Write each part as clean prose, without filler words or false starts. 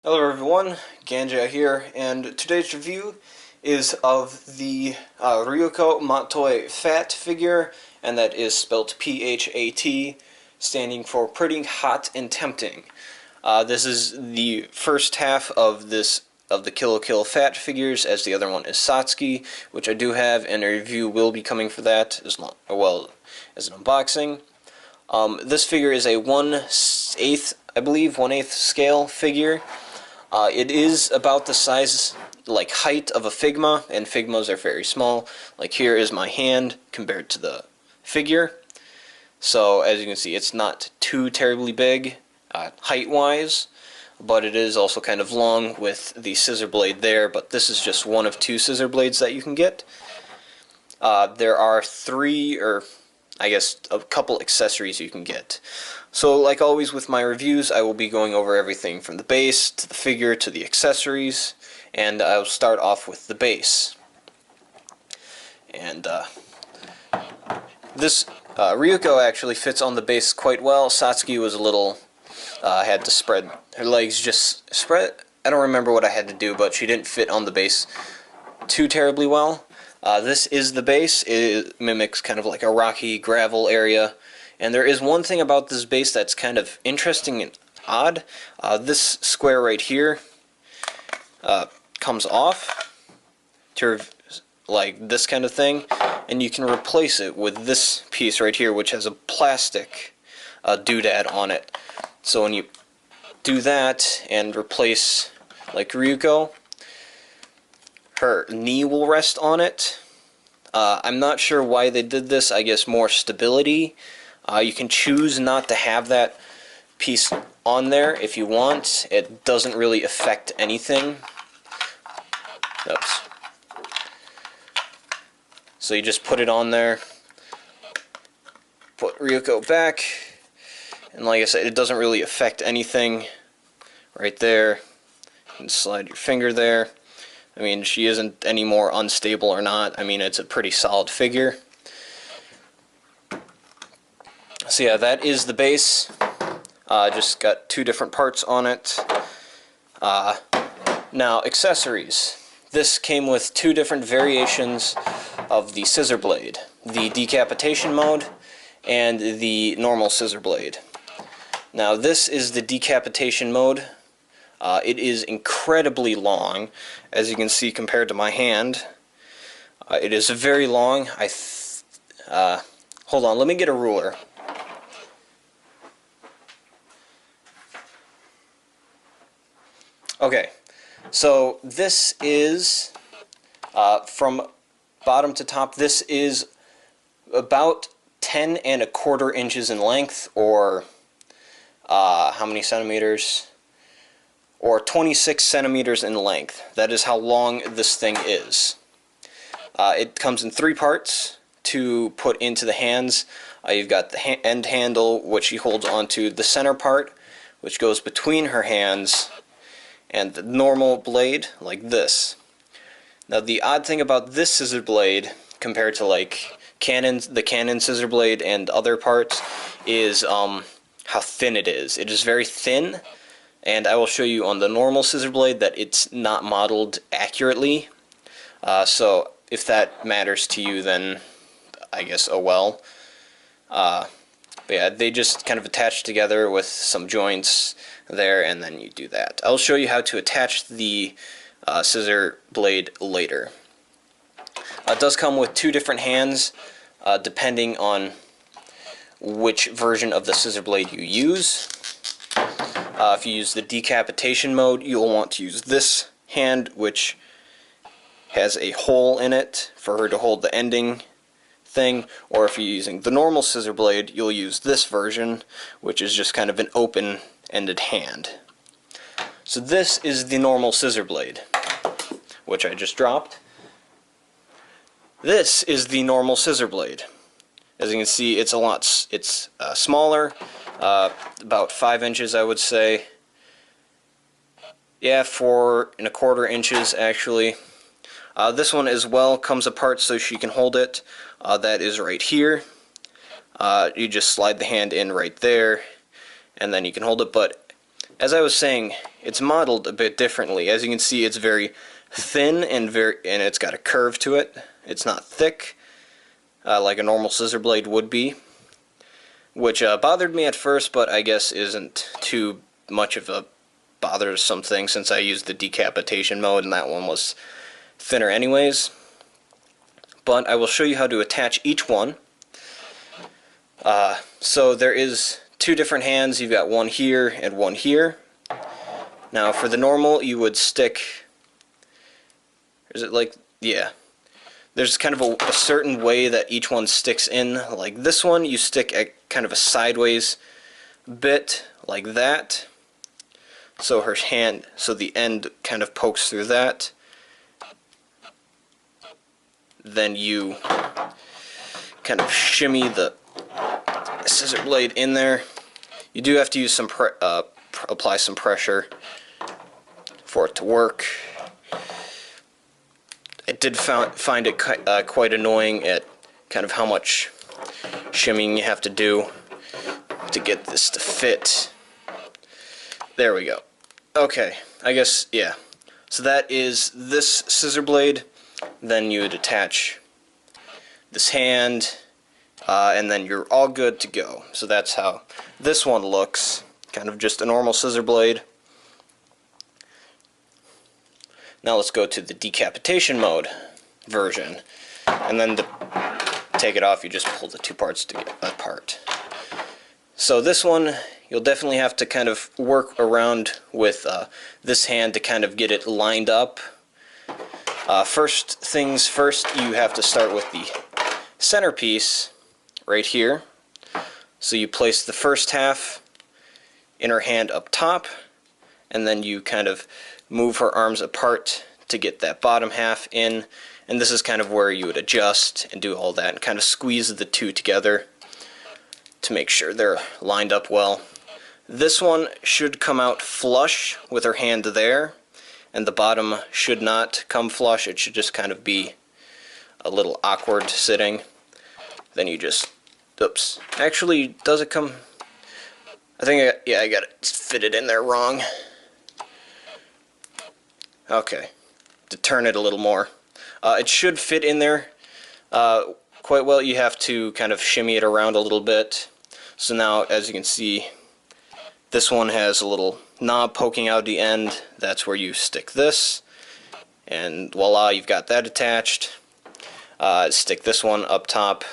Hello everyone, Ganja here, and today's review is of the Ryuko Matoi PHAT figure, and that is spelled P-H-A-T, standing for Pretty Hot and Tempting. This is the first half of the Kill la Kill PHAT figures, as the other one is Satsuki, which I do have, and a review will be coming for that, as well as an unboxing. This figure is a 1/8, I believe, 1/8 scale figure. It is about the size, like height of a Figma, and Figmas are very small. Like here is my hand compared to the figure. So as you can see, it's not too terribly big height-wise, but it is also kind of long with the scissor blade there, but this is just one of two scissor blades that you can get. There are three, or I guess a couple accessories you can get. So like always with my reviews, I will be going over everything from the base to the figure to the accessories, and I'll start off with the base. And this Ryuko actually fits on the base quite well. Satsuki was a little, had to spread her legs, just spread. I don't remember what I had to do, but she didn't fit on the base too terribly well. This is the base. It mimics kind of like a rocky gravel area. And there is one thing about this base that's kind of interesting and odd. This square right here comes off to like this kind of thing, and you can replace it with this piece right here, which has a plastic doodad on it. So when you do that and replace like Ryuko, her knee will rest on it. I'm not sure why they did this. I guess more stability. You can choose not to have that piece on there if you want. It doesn't really affect anything. Oops. So you just put it on there, put Ryuko back, and like I said, it doesn't really affect anything. Right there, and slide your finger there. I mean, she isn't any more unstable or not. I mean, it's a pretty solid figure. So yeah, that is the base. Just got two different parts on it. Now, accessories. This came with two different variations of the scissor blade. The decapitation mode and the normal scissor blade. Now, this is the decapitation mode. It is incredibly long, as you can see compared to my hand. It is very long. Hold on, let me get a ruler. Okay, so this is, from bottom to top, this is about 10¼ inches in length, or how many centimeters? Or 26 centimeters in length. That is how long this thing is. It comes in three parts to put into the hands. You've got the end handle, which she holds onto, the center part, which goes between her hands, and the normal blade, like this. Now the odd thing about this scissor blade, compared to like the Canon scissor blade and other parts, is how thin it is. It is very thin, and I will show you on the normal scissor blade that it's not modeled accurately. So if that matters to you, then I guess oh well. But yeah, they just kind of attach together with some joints there, and then you do that. I'll show you how to attach the scissor blade later. It does come with two different hands, depending on which version of the scissor blade you use. If you use the decapitation mode, you'll want to use this hand, which has a hole in it for her to hold the ending thing, or if you're using the normal scissor blade, you'll use this version, which is just kind of an open-ended hand. So this is the normal scissor blade, which I just dropped. This is the normal scissor blade. As you can see, it's smaller, about 5 inches, I would say. Yeah, 4¼ inches actually. This one as well comes apart so she can hold it. That is right here. You just slide the hand in right there, and then you can hold it, but as I was saying, it's modeled a bit differently. As you can see, it's very thin and it's got a curve to it. It's not thick like a normal scissor blade would be, which bothered me at first, but I guess isn't too much of a bothersome thing since I used the decapitation mode and that one was thinner anyways. But I will show you how to attach each one. So there is two different hands. You've got one here and one here. Now for the normal, you would stick, is it like, yeah, there's kind of a certain way that each one sticks in. Like this one, you stick at kind of a sideways bit like that, so her hand, so the end kind of pokes through that. Then you kind of shimmy the scissor blade in there. You do have to use some apply some pressure for it to work. I did find it quite annoying at kind of how much shimmying you have to do to get this to fit. There we go. Okay, I guess, yeah. So that is this scissor blade. Then you would attach this hand, and then you're all good to go. So that's how this one looks. Kind of just a normal scissor blade. Now let's go to the decapitation mode version. And then to take it off, you just pull the two parts apart. So this one, you'll definitely have to kind of work around with this hand to kind of get it lined up. First things first, you have to start with the centerpiece right here. So you place the first half in her hand up top, and then you kind of move her arms apart to get that bottom half in. And this is kind of where you would adjust and do all that and kind of squeeze the two together to make sure they're lined up well. This one should come out flush with her hand there, and the bottom should not come flush. It should just kind of be a little awkward sitting. Then you just, oops, actually, does it come, I think, yeah, I got it fitted in there wrong. Okay, to turn it a little more. It should fit in there quite well. You have to kind of shimmy it around a little bit. So now, as you can see, this one has a little knob poking out the end. That's where you stick this, and voila, you've got that attached. Stick this one up top.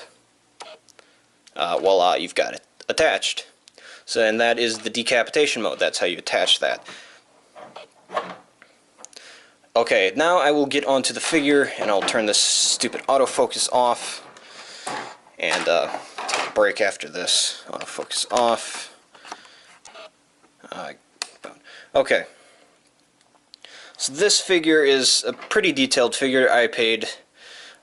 Voila, you've got it attached. So, and that is the decapitation mode. That's how you attach that. Okay, now I will get onto the figure, and I'll turn this stupid autofocus off, and take a break after this. Autofocus off. Okay. So this figure is a pretty detailed figure. I paid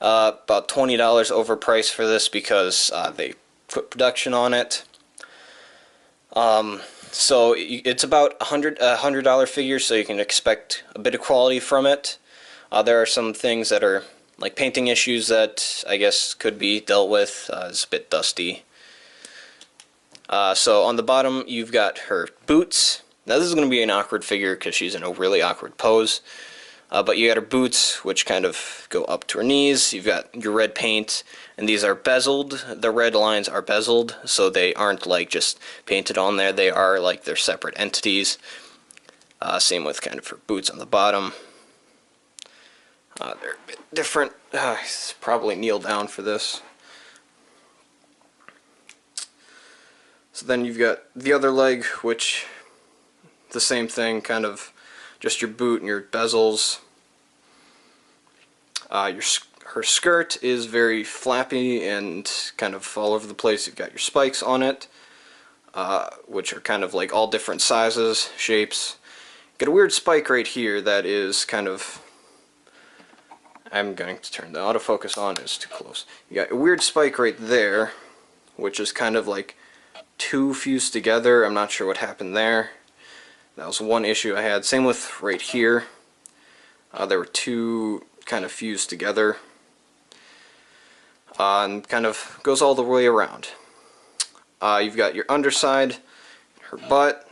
about $20 overpriced for this because they put production on it. So it's about a $100 figure, so you can expect a bit of quality from it. There are some things that are like painting issues that I guess could be dealt with. It's a bit dusty. So on the bottom you've got her boots. Now this is going to be an awkward figure because she's in a really awkward pose. But you got her boots, which kind of go up to her knees. You've got your red paint, and these are bezeled. The red lines are bezeled, so they aren't like just painted on there. They are like they're separate entities. Same with kind of her boots on the bottom. They're a bit different. Probably kneel down for this. So then you've got the other leg, which the same thing, kind of just your boot and your bezels. Her skirt is very flappy and kind of all over the place. You've got your spikes on it, which are kind of like all different sizes, shapes. Got a weird spike right here that is kind of, I'm going to turn the autofocus on, it's too close. You got a weird spike right there, which is kind of like two fused together. I'm not sure what happened there. That was one issue I had. Same with right here. There were two kind of fused together. And kind of goes all the way around. You've got your underside, her butt,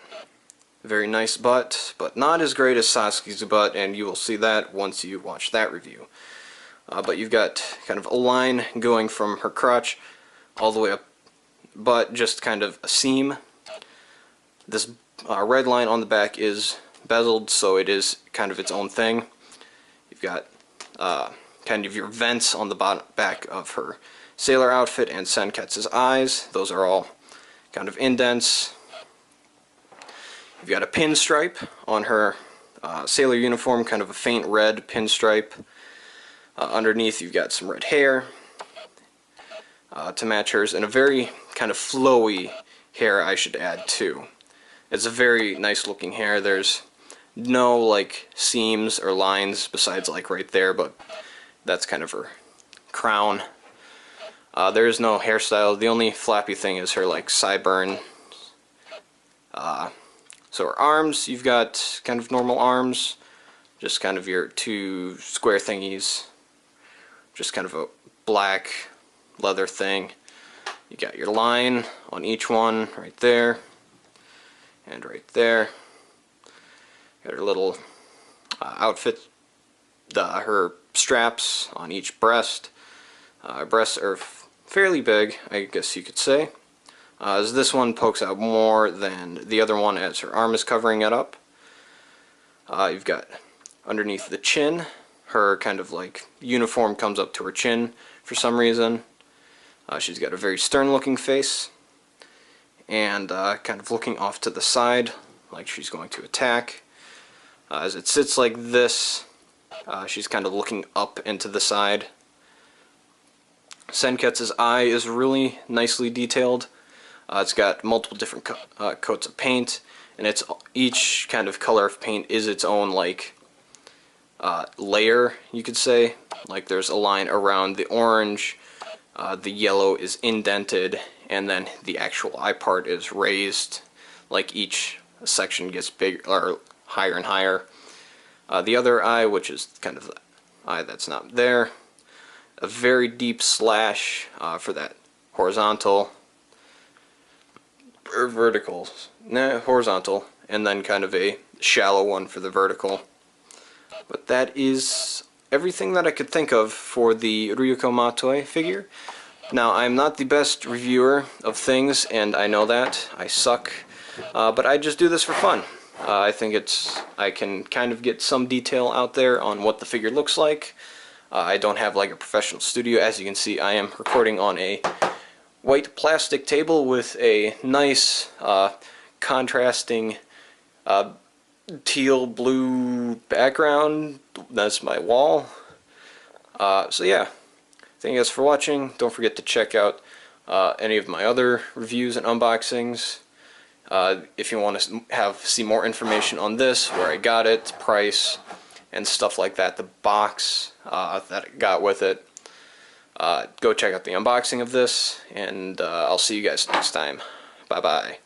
Very nice butt, but not as great as Sasuke's butt, and you will see that once you watch that review. But you've got kind of a line going from her crotch all the way up, but just kind of a seam. This red line on the back is bezeled, so it is kind of its own thing. You've got kind of your vents on the back of her sailor outfit and Senketsu's eyes. Those are all kind of indents. You've got a pinstripe on her sailor uniform, kind of a faint red pinstripe. Underneath you've got some red hair to match hers, and a very kind of flowy hair, I should add too. It's a very nice looking hair. There's no like seams or lines besides like right there, but that's kind of her crown. There is no hairstyle. The only flappy thing is her like sideburn. So her arms, you've got kind of normal arms, just kind of your two square thingies, just kind of a black leather thing. You got your line on each one right there and right there. Got her little outfit, her straps on each breast. Breasts are fairly big, I guess you could say, as this one pokes out more than the other one as her arm is covering it up. You've got underneath the chin, her kind of like uniform comes up to her chin for some reason. She's got a very stern looking face and kind of looking off to the side like she's going to attack. As it sits like this, she's kind of looking up into the side. Senketsu's eye is really nicely detailed. It's got multiple different coats of paint, and it's each kind of color of paint is its own like layer, you could say. Like there's a line around the orange, the yellow is indented, and then the actual eye part is raised. Like each section gets bigger or higher and higher. The other eye, which is kind of the eye that's not there, a very deep slash for that horizontal or vertical, horizontal, and then kind of a shallow one for the vertical. But that is everything that I could think of for the Ryuko Matoi figure. Now, I'm not the best reviewer of things, and I know that. I suck. But I just do this for fun. I think I can kind of get some detail out there on what the figure looks like. I don't have like a professional studio. As you can see, I am recording on a white plastic table with a nice contrasting teal blue background. That's my wall. So yeah, thank you guys for watching. Don't forget to check out any of my other reviews and unboxings. If you want to see more information on this, where I got it, price, and stuff like that, the box that it got with it, go check out the unboxing of this, and I'll see you guys next time. Bye bye.